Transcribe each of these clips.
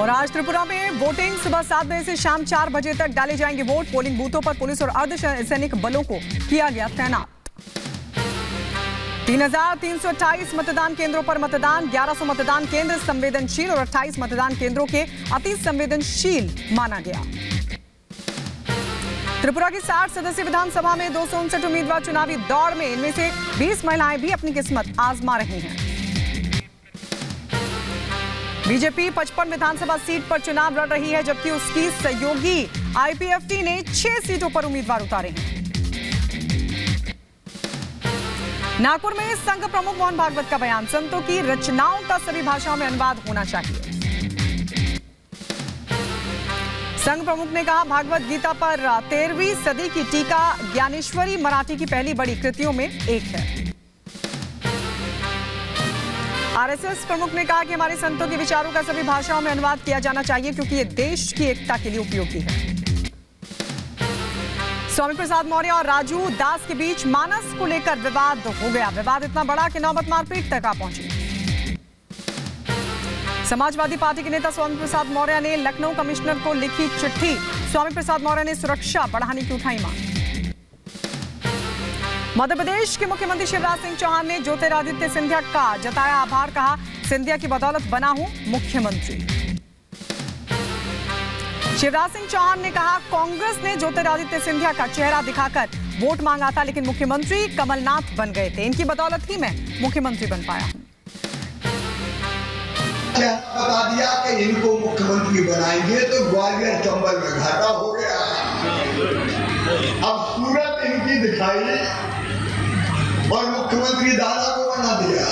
और आज त्रिपुरा में वोटिंग सुबह 7 बजे से शाम 4 बजे तक डाले जाएंगे वोट। पोलिंग बूथों पर पुलिस और अर्धसैनिक बलों को किया गया तैनात। 3,328 मतदान केंद्रों पर मतदान, 1100 मतदान केंद्र संवेदनशील और 28 मतदान केंद्रों के अति संवेदनशील माना गया। त्रिपुरा की 60 सदस्यीय विधानसभा में 259 उम्मीदवार चुनावी दौड़ में, इनमें से 20 महिलाएं भी अपनी किस्मत आजमा रही हैं। बीजेपी 55 विधानसभा सीट पर चुनाव लड़ रही है, जबकि उसकी सहयोगी आईपीएफटी ने 6 सीटों पर उम्मीदवार उतारे हैं। नागपुर में संघ प्रमुख मोहन भागवत का बयान, संतों की रचनाओं का सभी भाषाओं में अनुवाद होना चाहिए। संघ प्रमुख ने कहा, भागवत गीता पर 13वीं सदी की टीका ज्ञानेश्वरी मराठी की पहली बड़ी कृतियों में एक है। आरएसएस प्रमुख ने कहा कि हमारे संतों के विचारों का सभी भाषाओं में अनुवाद किया जाना चाहिए, क्योंकि ये देश की एकता के लिए उपयोगी है। स्वामी प्रसाद मौर्य और राजू दास के बीच मानस को लेकर विवाद हो गया। विवाद इतना बड़ा कि नौबत मारपीट तक आ पहुंची। समाजवादी पार्टी के नेता स्वामी प्रसाद मौर्य ने लखनऊ कमिश्नर को लिखी चिट्ठी। स्वामी प्रसाद मौर्य ने सुरक्षा बढ़ाने की उठाई मांग। मध्य प्रदेश के मुख्यमंत्री शिवराज सिंह चौहान ने ज्योतिरादित्य सिंधिया का जताया आभार, कहा सिंधिया की बदौलत बना हूं मुख्यमंत्री। शिवराज सिंह चौहान ने कहा, कांग्रेस ने ज्योतिरादित्य सिंधिया का चेहरा दिखाकर वोट मांगा था, लेकिन मुख्यमंत्री कमलनाथ बन गए थे। इनकी बदौलत ही मैं मुख्यमंत्री बन पाया हूं। बता दिया कि इनको मुख्यमंत्री बनाएंगे तो ग्वालियर चंबल में घाटा हो गया। अब सूरत इनकी दिखाई और मुख्यमंत्री दादा को बना दिया।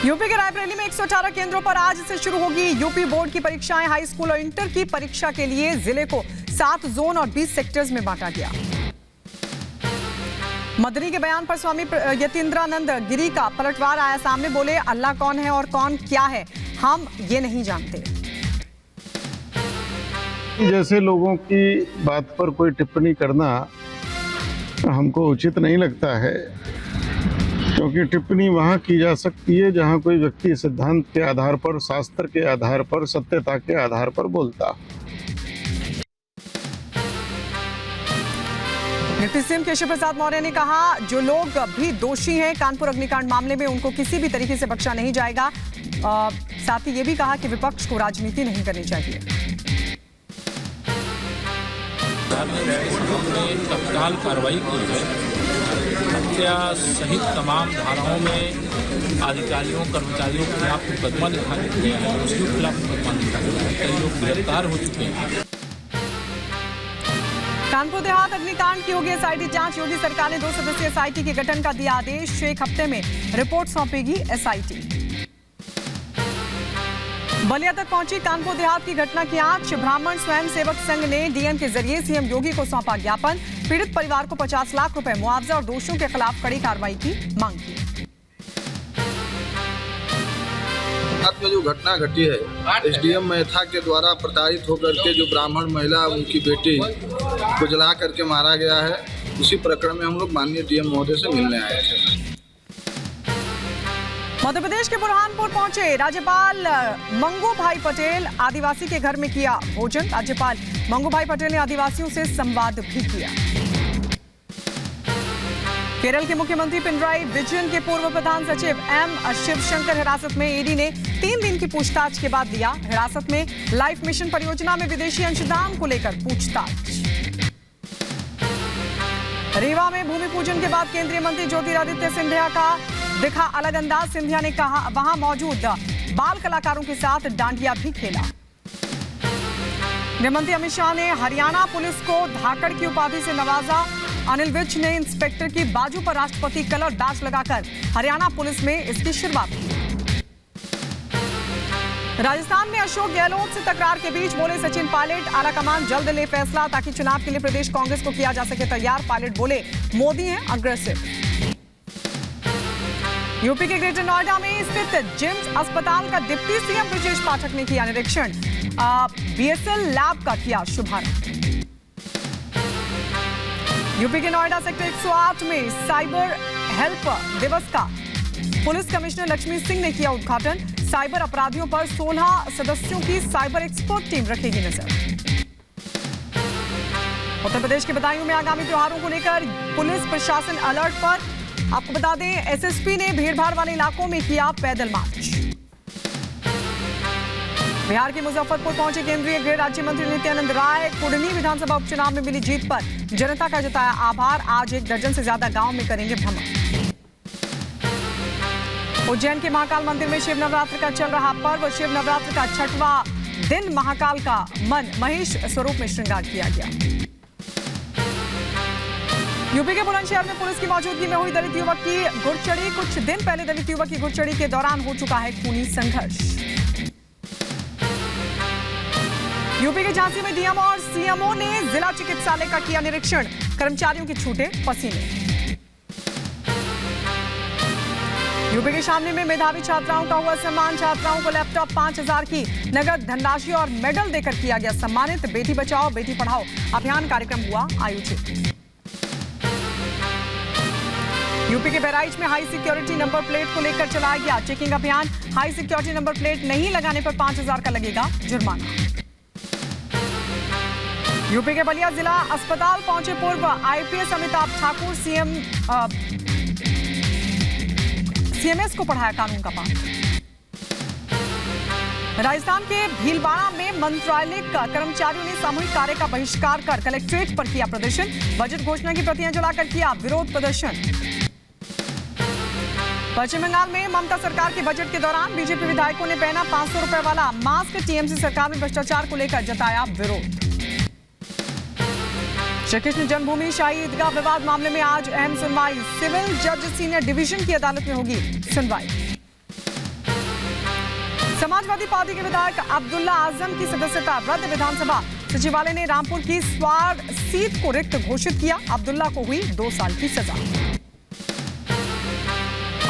यूपी के रायबरेली में 118 केंद्रों पर आज से शुरू होगी यूपी बोर्ड की परीक्षाएं। हाई स्कूल और इंटर की परीक्षा के लिए जिले को 7 जोन और 20 सेक्टर्स में बांटा गया। मदनी के बयान पर स्वामी यतीन्द्रानंद गिरी का पलटवार आया सामने। बोले, अल्लाह कौन है और कौन क्या है हम ये नहीं जानते। जैसे लोगों की बात पर कोई टिप्पणी करना हमको उचित नहीं लगता है, क्योंकि टिप्पणी वहाँ की जा सकती है जहाँ कोई व्यक्ति सिद्धांत के आधार पर, शास्त्र के आधार पर, सत्यता के आधार पर बोलता। डिप्टी सीएम केशव प्रसाद मौर्य ने कहा, जो लोग भी दोषी हैं कानपुर अग्निकांड मामले में, उनको किसी भी तरीके से बख्शा नहीं जाएगा। साथ ही ये भी कहा कि विपक्ष को राजनीति नहीं करनी चाहिए। तत्काल कार्रवाई की है। हत्या सहित तमाम धाराओं में अधिकारियों कर्मचारियों के खिलाफ मुकदमा लिखा गया है, उसके खिलाफ मुकदमा लिखा गया है। कई लोग गिरफ्तार हो चुके हैं। कानपुर देहात अग्निकांड की होगी एसआईटी जांच। योगी सरकार ने 2 सदस्यीय एसआईटी के गठन का दिया आदेश। 1 हफ्ते में रिपोर्ट सौंपेगी एसआईटी। बलिया तक पहुंची कानपुर देहात की घटना की आंच। ब्राह्मण स्वयं सेवक संघ ने डीएम के जरिए सीएम योगी को सौंपा ज्ञापन। पीड़ित परिवार को 50 लाख रुपए मुआवजा और दोषियों के खिलाफ कड़ी कार्रवाई की मांग की। में जो घटना घटी है, एसडीएम मैथा के द्वारा प्रताड़ित होकर के जो ब्राह्मण महिला उनकी बेटी को जला करके मारा गया है, उसी प्रकरण में हम लोग माननीय डीएम महोदय से मिलने आए थे। मध्य प्रदेश के बुरहानपुर पहुंचे राज्यपाल मंगू भाई पटेल। आदिवासी के घर में किया भोजन। राज्यपाल मंगू भाई पटेल ने आदिवासियों से संवाद भी किया। केरल के मुख्यमंत्री पिनराई विजयन के पूर्व प्रधान सचिव एम शिवशंकर हिरासत में। ईडी ने 3 दिन की पूछताछ के बाद लिया हिरासत में। लाइफ मिशन परियोजना में विदेशी अंशदान को लेकर पूछताछ। रीवा में भूमि पूजन के बाद केंद्रीय मंत्री ज्योतिरादित्य सिंधिया का दिखा अलग अंदाज। सिंधिया ने कहा, वहां मौजूद बाल कलाकारों के साथ डांडिया भी खेला। गृहमंत्री अमित शाह ने हरियाणा पुलिस को धाकड़ की उपाधि से नवाजा। अनिल विज ने इंस्पेक्टर की बाजू पर राष्ट्रपति कलर बैच लगाकर हरियाणा पुलिस में इसकी शुरुआत की। राजस्थान में अशोक गहलोत से तकरार के बीच बोले सचिन पायलट, आलाकमान जल्द ले फैसला ताकि चुनाव के लिए प्रदेश कांग्रेस को किया जा सके तैयार। पायलट बोले, मोदी हैं अग्रेसिव। यूपी के ग्रेटर नोएडा में स्थित जिम्स अस्पताल का डिप्टी सीएम ब्रजेश पाठक ने किया निरीक्षण। बीएसएल लैब का किया शुभारंभ। यूपी के नोएडा सेक्टर 108 में साइबर हेल्प दिवस का पुलिस कमिश्नर लक्ष्मी सिंह ने किया उद्घाटन। साइबर अपराधियों पर 16 सदस्यों की साइबर एक्सपर्ट टीम रखेगी नजर। उत्तर प्रदेश के बदायूं में आगामी त्योहारों को लेकर पुलिस प्रशासन अलर्ट पर। आपको बता दें, एसएसपी ने भीड़भाड़ वाले इलाकों में किया पैदल मार्च। बिहार के मुजफ्फरपुर पहुंचे केंद्रीय गृह राज्य मंत्री नित्यानंद राय। कुडनी विधानसभा उपचुनाव में मिली जीत पर जनता का जताया आभार। आज 1 दर्जन से ज्यादा गांव में करेंगे भ्रमण। उज्जैन के महाकाल मंदिर में शिव नवरात्र का चल रहा पर्व। शिव नवरात्र का 6वां दिन महाकाल का मन महेश स्वरूप में श्रृंगार किया गया। यूपी के बुलंदशहर में पुलिस की मौजूदगी में हुई दलित युवक की घुड़चढ़ी। कुछ दिन पहले दलित युवक की घुड़चढ़ी के दौरान हो चुका है खूनी संघर्ष। यूपी के झांसी में डीएम और सीएमओ ने जिला चिकित्सालय का किया निरीक्षण। कर्मचारियों की छूटे पसीने। यूपी के शामली में मेधावी छात्राओं का हुआ सम्मान। छात्राओं को लैपटॉप 5000 की नगद धनराशि और मेडल देकर किया गया सम्मानित। बेटी बचाओ बेटी पढ़ाओ अभियान कार्यक्रम हुआ आयोजित। यूपी के बहराइच में हाई सिक्योरिटी नंबर प्लेट को लेकर चलाया गया चेकिंग अभियान। हाई सिक्योरिटी नंबर प्लेट नहीं लगाने पर 5000 का लगेगा जुर्माना। यूपी के बलिया जिला अस्पताल पहुंचे पूर्व आईपीएस अमिताभ ठाकुर। सीएमएस को पढ़ाया कानून का पाठ। राजस्थान के भीलवाड़ा में मंत्रालय का कर्मचारियों ने सामूहिक कार्य का बहिष्कार कर कलेक्ट्रेट पर किया प्रदर्शन। बजट घोषणा की प्रतियां जलाकर किया विरोध प्रदर्शन। पश्चिम बंगाल में ममता सरकार के बजट के दौरान बीजेपी विधायकों ने पहना 500 रुपए वाला मास्क। टीएमसी सरकार में भ्रष्टाचार को लेकर जताया विरोध। श्री कृष्ण जन्मभूमि शाही ईदगाह विवाद मामले में आज अहम सुनवाई। सिविल जज सीनियर डिवीजन की अदालत में होगी सुनवाई। समाजवादी पार्टी के विधायक अब्दुल्ला आजम की सदस्यता रद्द। विधानसभा सचिवालय ने रामपुर की स्वार सीट को रिक्त घोषित किया। अब्दुल्ला को हुई 2 साल की सजा।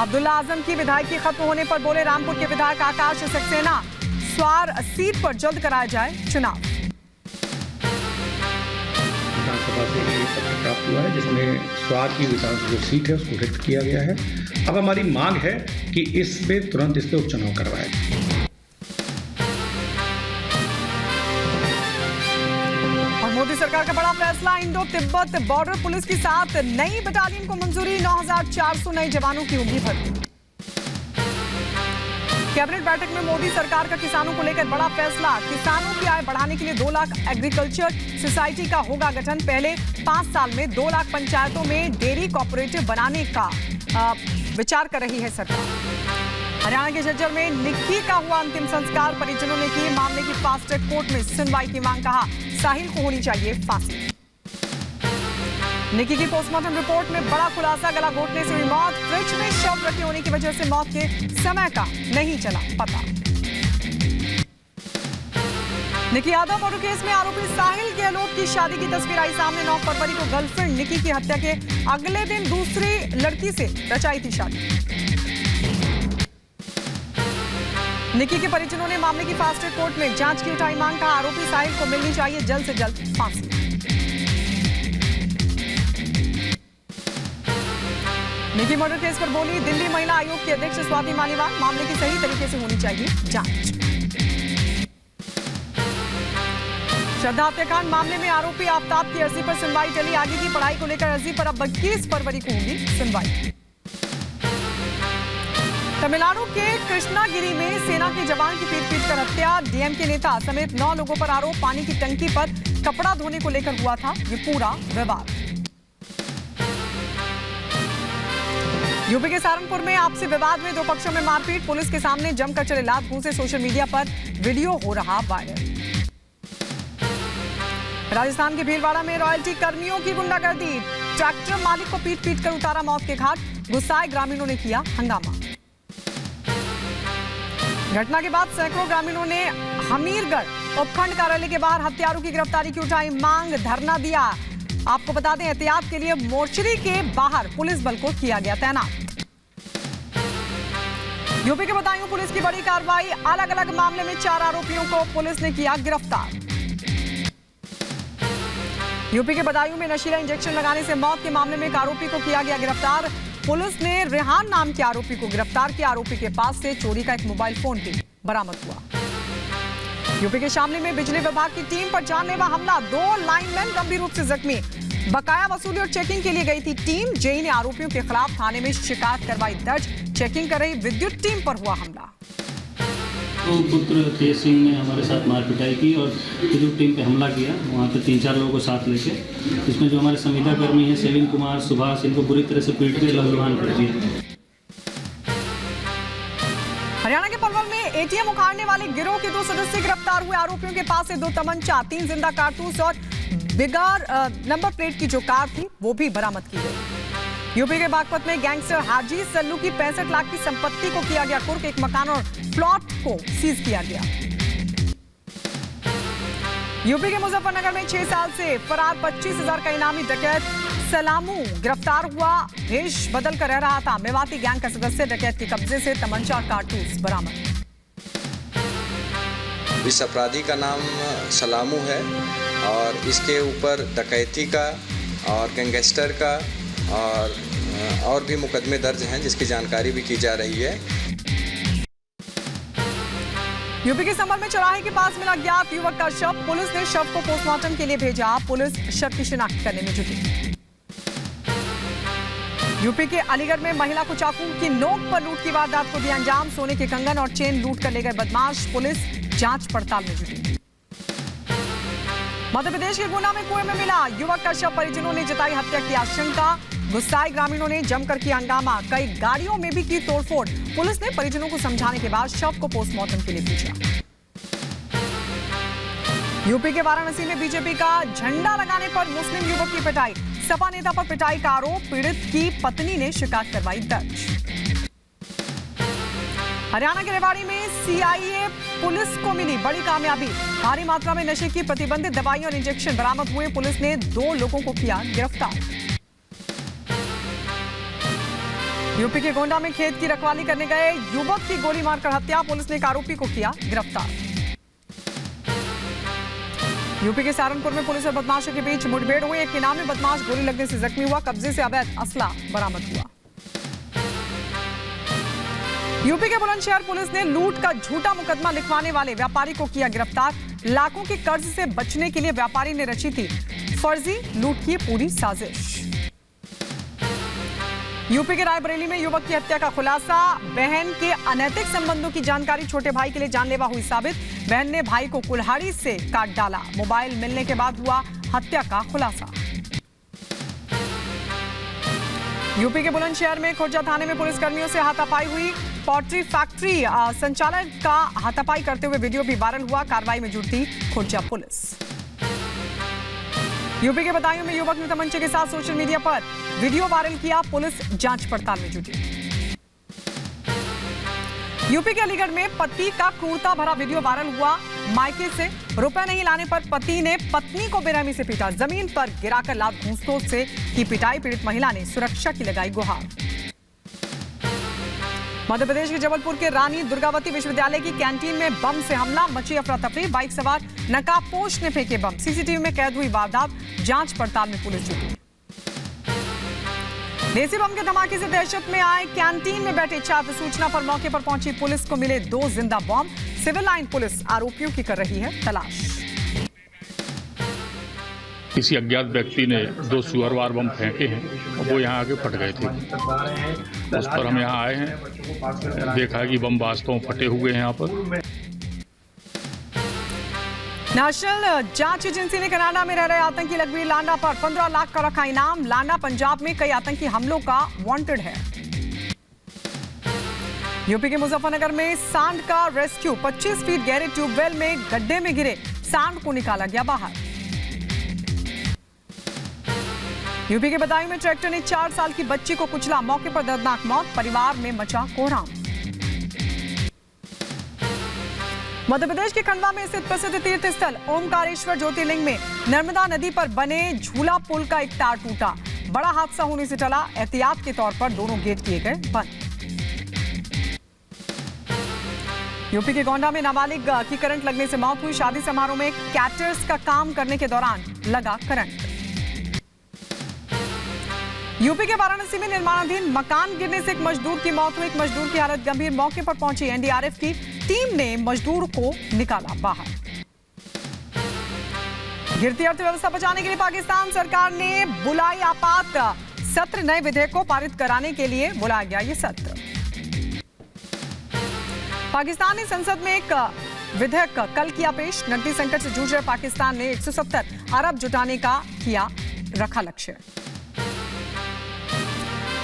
अब्दुल्ला आजम की विधायकी खत्म होने पर बोले रामपुर के विधायक आकाश सक्सेना, स्वार सीट पर जल्द कराया जाए चुनाव। विधानसभा से एक पत्र प्राप्त हुआ है जिसमें स्वार की विधानसभा जो सीट है उसको रिक्त किया गया है। अब हमारी मांग है कि इस पे तुरंत इस पे उपचुनाव करवाया जाए। और मोदी सरकार का बड़ा फैसला। इंडो तिब्बत बॉर्डर पुलिस की 7 नई बटालियन को मंजूरी। 9400 नए जवानों की होगी भर्ती। कैबिनेट बैठक में मोदी सरकार का किसानों को लेकर बड़ा फैसला। किसानों की आय बढ़ाने के लिए 2 लाख एग्रीकल्चर सोसाइटी का होगा गठन। पहले 5 साल में 2 लाख पंचायतों में डेयरी कोऑपरेटिव बनाने का विचार कर रही है सरकार। हरियाणा के झज्जर में निक्की का हुआ अंतिम संस्कार। परिजनों ने की मामले की फास्ट ट्रैक कोर्ट में सुनवाई की मांग। कहा साहिल को होनी चाहिए फांसी। निक्की की पोस्टमार्टम रिपोर्ट में बड़ा खुलासा। गला घोटने से हुई मौत। फ्रिज में शव रखे होने की वजह से मौत के समय का नहीं चला पता। निक्की यादव मर्डर केस में आरोपी साहिल गहलोत की शादी की तस्वीर आई सामने। 9 फरवरी को गर्लफ्रेंड निक्की की हत्या के अगले दिन दूसरी लड़की से रचाई थी शादी। निक्की के परिजनों ने मामले की फास्ट ट्रैक कोर्ट में जांच की उठाई मांग। कहा आरोपी साहिल को मिलनी चाहिए जल्द से जल्द फांसी। निक्की मर्डर केस पर बोली दिल्ली महिला आयोग की अध्यक्ष स्वाति मालीवाल। मामले की सही तरीके से होनी चाहिए जांच। श्रद्धा हत्याकांड मामले में आरोपी आफ्ताब की अर्जी पर सुनवाई चली। आगे की पढ़ाई को लेकर अर्जी पर अब 21 फरवरी को होगी सुनवाई। तमिलनाडु के कृष्णागिरी में सेना के जवान की पीट कर हत्या। डीएमके नेता समेत 9 लोगों पर आरोप। पानी की टंकी पर कपड़ा धोने को लेकर हुआ था ये पूरा विवाद। यूपी के सहारनपुर में आपसी विवाद में 2 पक्षों में मारपीट। पुलिस के सामने जमकर चले लात घूंसे। सोशल मीडिया पर वीडियो हो रहा वायरल। राजस्थान के भीलवाड़ा में रॉयल्टी कर्मियों की गुंडागर्दी। ट्रैक्टर मालिक को पीट कर उतारा मौत के घाट। गुस्साए ग्रामीणों ने किया हंगामा। घटना के बाद सैकड़ों ग्रामीणों ने हमीरगढ़ उपखंड कार्यालय के बाहर हत्यारों की गिरफ्तारी की उठाई मांग। धरना दिया। आपको बता दें एहतियात के लिए मोर्चरी के बाहर पुलिस बल को किया गया तैनात। यूपी के बदायूं पुलिस की बड़ी कार्रवाई। अलग अलग मामले में 4 आरोपियों को पुलिस ने किया गिरफ्तार। यूपी के बदायूं में नशीला इंजेक्शन लगाने से मौत के मामले में एक आरोपी को किया गया गिरफ्तार। पुलिस ने रेहान नाम के आरोपी को गिरफ्तार किया। आरोपी के पास से चोरी का एक मोबाइल फोन भी बरामद हुआ। यूपी के शामली में बिजली विभाग की टीम पर जानलेवा हमला, 2 लाइनमैन गंभीर रूप से जख्मी। बकाया वसूली और चेकिंग के लिए गई थी टीम। जेई ने आरोपियों के खिलाफ थाने में शिकायत करवाई दर्ज। चेकिंग कर रही विद्युत टीम पर हुआ हमला। तो पुत्र तेज सिंह ने हमारे साथ मारपिटाई की और विद्युत टीम पे हमला किया, वहाँ पे 3-4 लोगों को साथ लेके। इसमें जो हमारे संविदा कर्मी हैं सेविन कुमार, सुभाष, इनको बुरी तरह से पीट के लहूलुहान कर दिया। हरियाणा के पलवल में एटीएम उखाड़ने वाले गिरोह के 2 सदस्य गिरफ्तार हुए। आरोपियों के पास से 2 तमंचा, 3 जिंदा कारतूस और बिगार नंबर प्लेट की जो कार थी वो भी बरामद की गई। यूपी के बागपत में गैंगस्टर हाजी सल्लू की 65 लाख की संपत्ति को किया गया कुर्क। एक मकान और प्लॉट को सीज किया गया। यूपी के मुजफ्फरनगर में 6 साल से फरार 25,000 का इनामी डकैत सलामू गिरफ्तार हुआ। भेष बदल कर रह रहा था। मेवाती गैंग का सदस्य डकैत के कब्जे से तमंचा और कारतूस बरामद। इस अपराधी का नाम सलामू है और इसके ऊपर डकैती का और गैंगस्टर का और भी मुकदमे दर्ज हैं, जिसकी जानकारी भी की जा रही है। यूपी के संभल में चौराहे के पास मिला ज्ञात युवक का शव। पुलिस ने शव को पोस्टमार्टम के लिए भेजा। पुलिस शव की शिनाख्त करने में जुटी। यूपी के अलीगढ़ में महिला को चाकू की नोक पर लूट की वारदात को दिया अंजाम। सोने के कंगन और चेन लूट कर ले गए बदमाश। पुलिस जांच पड़ताल में जुटी। मध्य प्रदेश के गुना में कुएं में मिला युवक का शव। परिजनों ने जताई हत्या की आशंका। गुस्साए ग्रामीणों ने जमकर किया हंगामा। कई गाड़ियों में भी की तोड़फोड़। पुलिस ने परिजनों को समझाने के बाद शव को पोस्टमार्टम के लिए भेजा। यूपी के वाराणसी में बीजेपी का झंडा लगाने पर मुस्लिम युवक की पिटाई। सपा नेता पर पिटाई का आरोप। पीड़ित की पत्नी ने शिकायत करवाई दर्ज। हरियाणा के रेवाड़ी में सीआईए पुलिस को मिली बड़ी कामयाबी। भारी मात्रा में नशे की प्रतिबंधित दवाइयां और इंजेक्शन बरामद हुए। पुलिस ने 2 लोगों को किया गिरफ्तार। यूपी के गोंडा में खेत की रखवाली करने गए युवक की गोली मारकर हत्या। पुलिस ने एक आरोपी को किया गिरफ्तार। यूपी के सहारनपुर में पुलिस और बदमाशों के बीच मुठभेड़ हुई। एक इनामी बदमाश गोली लगने से जख्मी हुआ। कब्जे से अवैध असला बरामद हुआ। यूपी के बुलंदशहर पुलिस ने लूट का झूठा मुकदमा लिखवाने वाले व्यापारी को किया गिरफ्तार। लाखों के कर्ज से बचने के लिए व्यापारी ने रची थी फर्जी लूट की पूरी साजिश। यूपी के रायबरेली में युवक की हत्या का खुलासा। बहन के अनैतिक संबंधों की जानकारी छोटे भाई के लिए जानलेवा हुई साबित। बहन ने भाई को कुल्हाड़ी से काट डाला। मोबाइल मिलने के बाद हुआ हत्या का खुलासा। यूपी के बुलंदशहर में खुर्जा थाने में पुलिसकर्मियों से हाथापाई हुई। पोल्ट्री फैक्ट्री संचालक का हाथापाई करते हुए वीडियो भी वायरल हुआ। कार्रवाई में जुटी खुर्जा पुलिस। यूपी के बदायूं में युवक ने तमंचे के साथ सोशल मीडिया पर वीडियो वायरल किया। पुलिस जांच पड़ताल में जुटी। यूपी के अलीगढ़ में पति का क्रूरता भरा वीडियो वायरल हुआ। मायके से रुपए नहीं लाने पर पति ने पत्नी को बेरहमी से पीटा। जमीन पर गिराकर लात घूंसतोड़ से की पिटाई। पीड़ित महिला ने सुरक्षा की लगाई गुहार। मध्य प्रदेश के जबलपुर के रानी दुर्गावती विश्वविद्यालय की कैंटीन में बम से हमला। मची अफरा तफरी। बाइक सवार नकाबपोश ने फेंके बम। सीसीटीवी में कैद हुई वारदात। जांच पड़ताल में पुलिस जुटी। देसी बम के धमाके से दहशत में आए कैंटीन में बैठे छात्र। सूचना पर मौके पर पहुंची पुलिस को मिले 2 जिंदा बम। सिविल लाइन पुलिस आरोपियों की कर रही है तलाश। किसी अज्ञात व्यक्ति ने 2 सुअरवार बम फेंके हैं और वो यहाँ आके फट गए थे। उस पर हम यहाँ आए हैं, देखा कि बम वास्तव में फटे हुए हैं यहाँ पर। नेशनल जांच एजेंसी ने कनाडा में रह रहे आतंकी लखबीर लांडा पर 15 लाख का रखा इनाम। लांडा पंजाब में कई आतंकी हमलों का वांटेड है। यूपी के मुजफ्फरनगर में सांड का रेस्क्यू। 25 फीट गहरे ट्यूबवेल में गड्ढे में गिरे सांड को निकाला गया बाहर। यूपी के बदायूं में ट्रैक्टर ने 4 साल की बच्ची को कुचला। मौके पर दर्दनाक मौत। परिवार में मचा कोहराम। मध्य प्रदेश के खंडवा में स्थित प्रसिद्ध तीर्थ स्थल ओमकारेश्वर ज्योतिर्लिंग में नर्मदा नदी पर बने झूला पुल का एक तार टूटा। बड़ा हादसा होने से टला। एहतियात के तौर पर दोनों गेट किए गए बंद। यूपी के गोंडा में नाबालिग की करंट लगने से मौत हुई। शादी समारोह में कैटर्स का काम करने के दौरान लगा करंट। यूपी के वाराणसी में निर्माणाधीन मकान गिरने से एक मजदूर की मौत हुई। एक मजदूर की हालत गंभीर। मौके पर पहुंची एनडीआरएफ की टीम ने मजदूर को निकाला बाहर। गिरती अर्थव्यवस्था बचाने के लिए पाकिस्तान सरकार ने बुलाई आपात सत्र। नए विधेयक को पारित कराने के लिए बुलाया गया ये सत्र। पाकिस्तानी संसद में एक विधेयक कल किया पेश। नकदी संकट से जूझ रहे पाकिस्तान ने 170 अरब जुटाने का रखा लक्ष्य।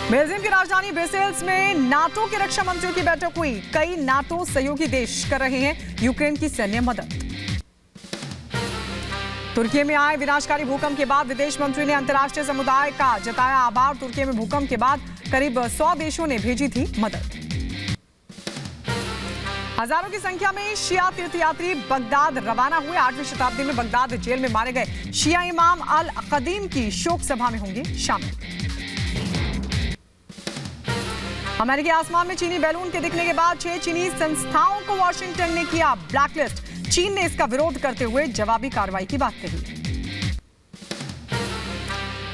बेल्जियम की राजधानी ब्रसेल्स में नाटो के रक्षा मंत्रियों की बैठक हुई। कई नाटो सहयोगी देश कर रहे हैं यूक्रेन की सैन्य मदद। तुर्की में आए विनाशकारी भूकंप के बाद विदेश मंत्री ने अंतर्राष्ट्रीय समुदाय का जताया आभार। तुर्की में भूकंप के बाद करीब 100 देशों ने भेजी थी मदद। हजारों की संख्या में शिया तीर्थयात्री बगदाद रवाना हुए। 8वीं शताब्दी में बगदाद जेल में मारे गए शिया इमाम अल कदीम की शोक सभा में होंगे शामिल। अमेरिकी आसमान में चीनी बैलून के दिखने के बाद 6 चीनी संस्थाओं को वॉशिंगटन ने किया ब्लैकलिस्ट। चीन ने इसका विरोध करते हुए जवाबी कार्रवाई की बात कही।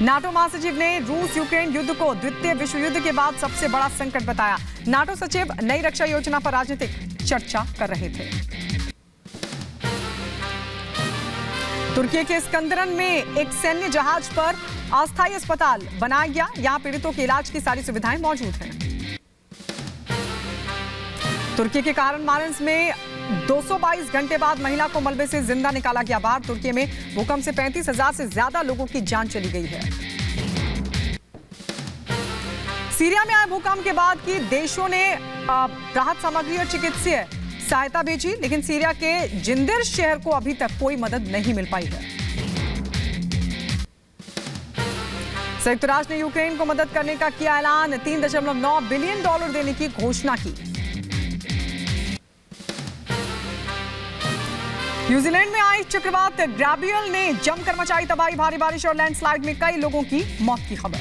नाटो महासचिव ने रूस यूक्रेन युद्ध को द्वितीय विश्व युद्ध के बाद सबसे बड़ा संकट बताया। नाटो सचिव नई रक्षा योजना पर राजनीतिक चर्चा कर रहे थे। तुर्की के स्कंदरन में एक सैन्य जहाज पर अस्थायी अस्पताल बनाया गया। यहां पीड़ितों के इलाज की सारी सुविधाएं मौजूद हैं। तुर्की के कारण मारंस में 222 घंटे बाद महिला को मलबे से जिंदा निकाला गया बाहर। तुर्की में भूकंप से 35,000 से ज्यादा लोगों की जान चली गई है। सीरिया में आए भूकंप के बाद की देशों ने राहत सामग्री और चिकित्सीय सहायता भेजी, लेकिन सीरिया के जिंदिर शहर को अभी तक कोई मदद नहीं मिल पाई है। संयुक्त राष्ट्र ने यूक्रेन को मदद करने का किया ऐलान। $3.9 बिलियन देने की घोषणा की। न्यूजीलैंड में आई चक्रवात गैब्रियल ने जमकर मचाई तबाही। भारी बारिश और लैंडस्लाइड में कई लोगों की मौत की खबर।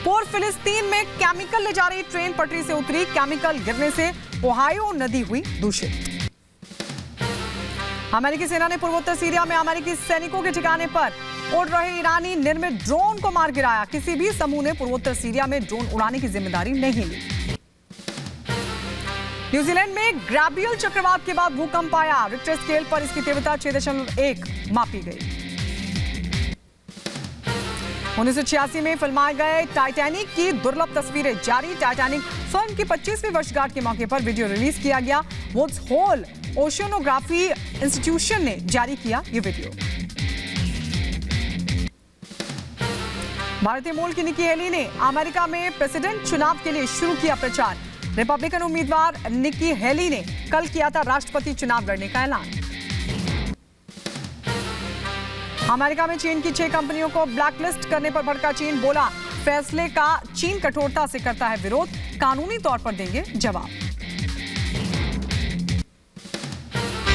पोर्ट फिलिस्तीन में केमिकल ले जा रही ट्रेन पटरी से उतरी। केमिकल गिरने से ओहायो नदी हुई दूषित। अमेरिकी सेना ने पूर्वोत्तर सीरिया में अमेरिकी सैनिकों के ठिकाने पर उड़ रहे ईरानी निर्मित ड्रोन को मार गिराया। किसी भी समूह ने पूर्वोत्तर सीरिया में ड्रोन उड़ाने की जिम्मेदारी नहीं ली। न्यूजीलैंड में गैब्रियल चक्रवात के बाद भूकंप आया। रिक्टर स्केल पर इसकी तीव्रता 6.1 मापी गई। 1986 में फिल्माए गए टाइटैनिक की दुर्लभ तस्वीरें जारी। टाइटैनिक फिल्म की 25वीं वर्षगांठ के मौके पर वीडियो रिलीज किया गया। वुड्स होल ओशियनोग्राफी इंस्टीट्यूशन ने जारी किया ये वीडियो। भारतीय मूल की निकी हेली ने अमेरिका में प्रेसिडेंट चुनाव के लिए शुरू किया प्रचार। रिपब्लिकन उम्मीदवार निकी हेली ने कल किया था राष्ट्रपति चुनाव लड़ने का ऐलान। अमेरिका में चीन की 6 कंपनियों को ब्लैकलिस्ट करने पर भड़का चीन। बोला फैसले का चीन कठोरता से करता है विरोध, कानूनी तौर पर देंगे जवाब।